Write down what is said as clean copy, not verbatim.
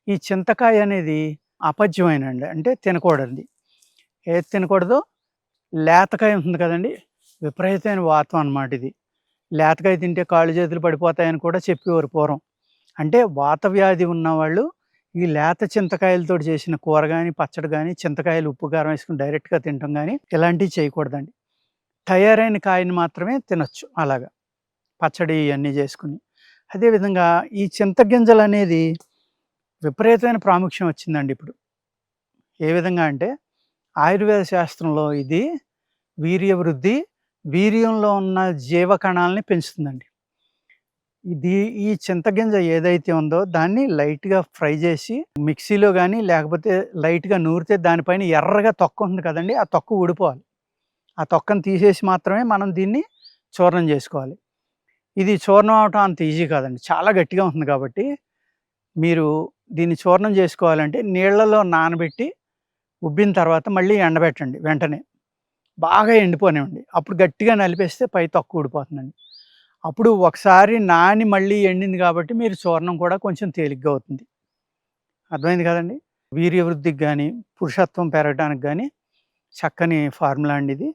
ఈ చింతకాయ అనేది అపజ్యమైనండి. అంటే తినకూడనిది. ఏది తినకూడదో లేతకాయ ఉంటుంది కదండీ! విపరీతమైన వాతం అనమాట ఇది. లేతకాయ తింటే కాళ్ళు చేతులు పడిపోతాయని కూడా చెప్పేవారు పూర్వం. అంటే వాత వ్యాధి ఉన్నవాళ్ళు ఈ లేత చింతకాయలతోటి చేసిన కూర గాని, పచ్చడి గాని, చింతకాయలు ఉప్పు, కారం వేసుకొని డైరెక్ట్‌గా తినటం గాని ఇలాంటివి చేయకూడదండి. తయారైన కాయని మాత్రమే తినొచ్చు అలాగా. పచ్చడి ఇయన్నీ చేసుకొని. అదే విధంగా ఈ చింతగింజలనేది విపరీతమైన ప్రాముఖ్యం వచ్చిందండి ఇప్పుడు. ఏ విధంగా అంటే ఆయుర్వేద శాస్త్రంలో ఇది వీర్యవృద్ధి, వీర్యంలో ఉన్న జీవకణాలని పెంచుతుందండి. ఇది ఈ చింతగింజ ఏదైతే ఉందో దాన్ని లైట్‌గా ఫ్రై చేసి మిక్సీలో గాని, లేకపోతే లైట్‌గా నూరితే దానిపైన ఎర్రగా తొక్క ఉంది కదండీ! ఆ తొక్క ఊడిపోవాలి. ఆ తొక్కను తీసేసి మాత్రమే మనం దీన్ని చూర్ణం చేసుకోవాలి. ఇది చూర్ణం అవ్వటం అంత ఈజీ కాదండి. చాలా గట్టిగా ఉంటుంది కాబట్టి, మీరు దీన్ని చూర్ణం చేసుకోవాలంటే నీళ్ళలో నానబెట్టి ఉబ్బిన తర్వాత మళ్ళీ ఎండబెట్టండి వెంటనే. బాగా ఎండిపోనివ్వండి. అప్పుడు గట్టిగా నలిపేస్తే పై తొక్క ఊడిపోతుందండి. అప్పుడు ఒకసారి నాని మళ్ళీ ఎండింది కాబట్టి మీరు చూర్ణం కూడా కొంచెం తేలిగ్గా అవుతుంది. అర్థమైంది కదండీ! వీర్య వృద్ధికి గాని, పురుషత్వం పెరగడానికి గాని చక్కని ఫార్ములా అండి ఇది.